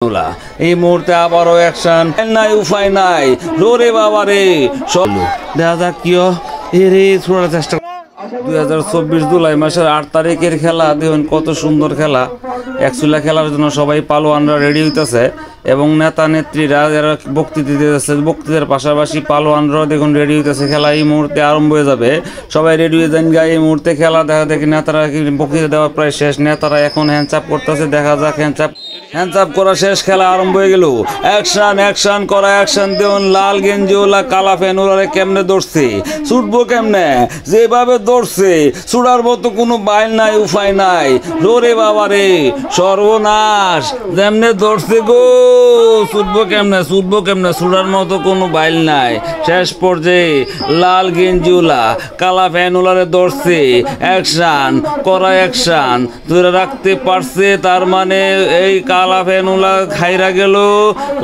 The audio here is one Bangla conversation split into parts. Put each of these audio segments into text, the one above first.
এই মুহূর্তে আবারও অ্যাকশন নাই, উপায় নাই, রে বাবা রে। দেখা যাক কি রে ছোড়ার চেষ্টা। 2024 জুলাই মাসের 8 তারিখের খেলা দেখুন, কত সুন্দর খেলা। একচুলা খেলার জন্য সবাই পালোয়ানরা রেডি হইতেছে এবং নেতা নেত্রীরা যারা বক্তৃতা দিতেছে, বক্তৃতার পাশাপাশি পালোয়ানরাও দেখুন রেডি হইতেছে। খেলা এই মুহূর্তে আরম্ভ হয়ে যাবে, সবাই রেডি হয়ে যান গা। এই মুহূর্তে খেলা দেখা দেখি নেতারা বক্তৃতা দেওয়া প্রায় শেষ, নেতারা এখন হ্যান্ডচাপ করতেছে। দেখা যাক হ্যান্ডচাপ করা শেষ, খেলা আরম্ভ হয়ে গেল। অ্যাকশন করা, অ্যাকশন দেউন। লাল গেঞ্জিওয়ালা কালা ফ্যানওয়ালা কেমনে দৌড়ছে, ছুটবো কেমনে, যেভাবে দৌড়ছে ছুটার মতো কোনো বাইল নাই, উপায় নাই। রে বাবা রে, সর্বনাশ, যেমনে দৌড়ছে গো, ছুটবো কেমনে, ছুটার মতো কোনো বাইল নাই। শেষ পর্যায়ে লাল গেঞ্জিওয়ালা কালা ফ্যানওয়ালারে দৌড়ছে। অ্যাকশন করা, অ্যাকশন ধরে রাখতে পারছে, তার মানে এই কালা ফ্যানওয়ালা খাইরা গেল,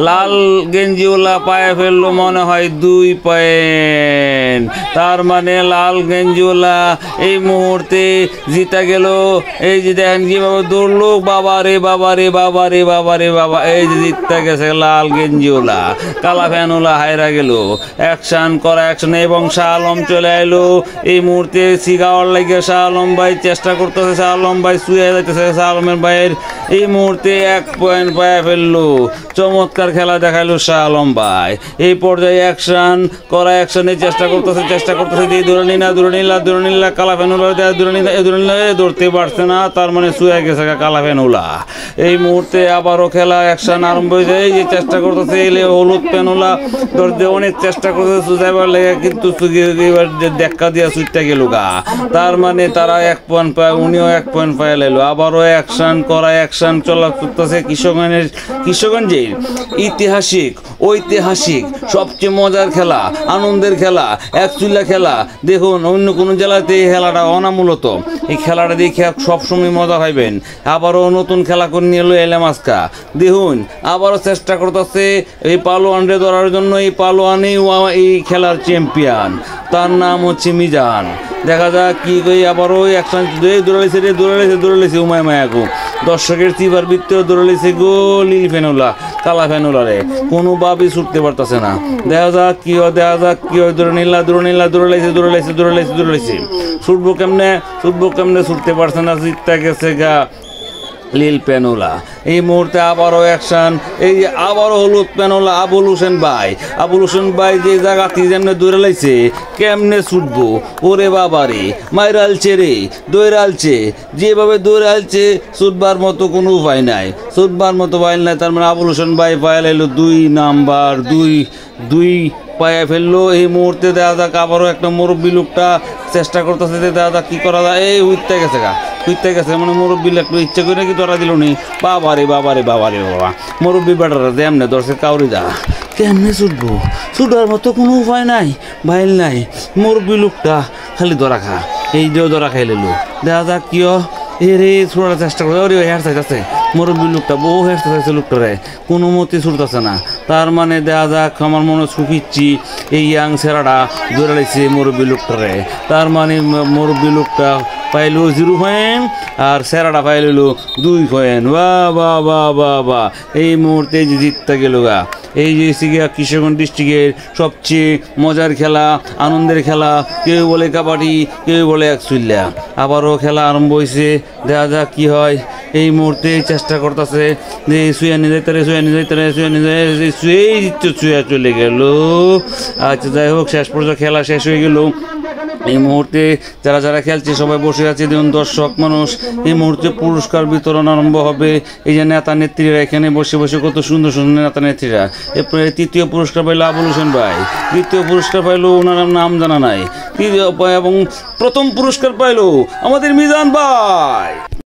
লাল গেঞ্জিওয়ালা পায়ে ফেললো মনে হয় 2 পয়েন্ট। তার মানে লাল গেঞ্জিওয়ালা এই মুহূর্তে জিতা গেল। এই যে দেখেন কিভাবে দৌড়লো, বাবা রে বাবা রে বাবা রে বাবা রে বাবা, এই যে জিততে গেছে লাল গেঞ্জিওয়ালা, কালা ফ্যানওয়ালা হাইরা গেল। অ্যাকশন করা, অ্যাকশন এবং শাহ আলম চলে এলো। এই মুহূর্তে সিগাওয়ার লাগে শাহ আলম ভাই চেষ্টা করতেছে, শাহ আলম ভাই শুয়ে যাইতেছে। শাহ আলমের ভাইয়ের এই মুহূর্তে 1 পয়েন্ট পায়ে ফেললো। চমৎকার খেলা দেখাইলো শাহ আলম ভাই। এই পর্যায়ে অ্যাকশন করা, অ্যাকশনের চেষ্টা করতেছে ধরে নিলা কালা ফ্যানওয়ালা ধরতে পারছে না, তার মানে শুয়ে গেছে কালা ফ্যানওয়ালা। এই মুহূর্তে আবারও খেলা, অ্যাকশন আরম্ভ হয়ে যায়। এই যে চেষ্টা করতেছে হলুদ ফ্যানওয়ালা ধরতে অনেক চেষ্টা করতেছে সুজাইবার লেগে, কিন্তু দেখা দিয়া সুইটটা গেল গা। তার মানে তারা 1 পয়েন্ট পায়, উনিও 1 পয়েন্ট পায় লাইলো। আবারও অ্যাকশন করা, অ্যাকশন চলা করতেছে। কিশোরগঞ্জের ঐতিহাসিক সবচেয়ে মজার খেলা, আনন্দের খেলা, একচুলা খেলা। দেখুন অন্য কোনো জেলাতে এই খেলাটা অনামূলত, এই খেলাটা দেখে সবসময় মজা পাইবেন। আবারও নতুন খেলা করে নিয়ে এলো এলাম আজকা। দেখুন আবারও চেষ্টা করতেছে এই পালোয়ানরে ধরার জন্য। এই পালোয়ানই এই খেলার চ্যাম্পিয়ন, তার নাম হচ্ছে মিজান। দেখা যাক কি কই। আবারও অ্যাকশন দৌড়াইছে উমায়মায়াকু, দর্শকের চিবার বৃত্তেও দৌড়াইছে গো নীল ফ্যানওয়ালা কালা ফ্যানওয়ালারে, কোনোভাবেই ছুটতে পারতেছে না। দেখা যাক কি হয়, দৌড়াইছে। ছুটবো কেমনে ছুটতে পারছে না, জিততে গেছে গা লীল ফ্যানওয়ালা। এই মুহূর্তে আবারও অ্যাকশন, এই যে আবারও হলুদ ফ্যানওয়ালা আবুল হোসেন ভাই যে জায়গাতে যেমনে দৌড়ে লাইছে, কেমনে ছুটবো, ওরে বাবারে মাইরালছে রে, দৌড়ালছে, যেভাবে দৌড়ালছে ছুটবার মতো কোনো উপায় নাই, তার মানে আবুল হোসেন ভাই পায়ে লাইলো 2 নাম্বার, 2 পায়ে ফেললো। এই মুহূর্তে দেখা যাক আবারও একটা মুরব্বী লোকটা চেষ্টা করতেছে, দেখা যাক কি করা যায়। এই উঠতে গেছে মানে মুরব্বী একটু ইচ্ছা করে নাকি ধরা দিল নি। বাবা মুরব্বী বেটারা যেমনে ধরছে কাউরি যা, কেমনে ছুটবো, ছুটার মতো কোনো উপায় নাই, বাইল নাই। মুরব্বী লোকটা খালি ধরা খা, এই দিয়েও ধরা খাই লেলো। দেখা যাক কি রে ছোড়ার চেষ্টা করে, ওরে হেয়ার চাইতেছে মুরব্বী লোকটা, বহু হেয়ার চাইছে লোকটারে, কোনো মতে ছুটতেছে না। তার মানে দেখা যাক আমার মনে সুখিচ্ছি এই ইয়াং ছেড়াটা ধরে লাইছে মুরব্বী লোকটারে। তার মানে মুরব্বী লোকটা পাইলো 0 পয়েন্ট আর সেরাটা পাইল 2 পয়েন্ট। বা এই মুহূর্তে যে জিততে গেল গা। এই যে কিশোরগঞ্জ ডিস্ট্রিক্টের সবচেয়ে মজার খেলা, আনন্দের খেলা, কেউ বলে কাবাডি, কেউ বলে একচুল্লা। আবারও খেলা আরম্ভ হয়েছে, দেখা যাক কি হয়। এই মুহূর্তে চেষ্টা করতেছে যে শুয়ে চলে গেল। আচ্ছা যাই হোক, শেষ পর্যন্ত খেলা শেষ হয়ে গেল। এই মুহূর্তে যারা খেলছে সবাই বসে আছে, দেখুন দর্শক মানুষ। এই মুহূর্তে পুরস্কার বিতরণ আরম্ভ হবে। এই যে নেতা নেত্রীরা এখানে বসে কত সুন্দর নেতা নেত্রীরা। এরপরে 3য় পুরস্কার পাইল আবুল হোসেন ভাই, 2য় পুরস্কার পাইল ওনার নাম জানা নাই, এবং 1ম পুরস্কার পাইল আমাদের মিজান ভাই।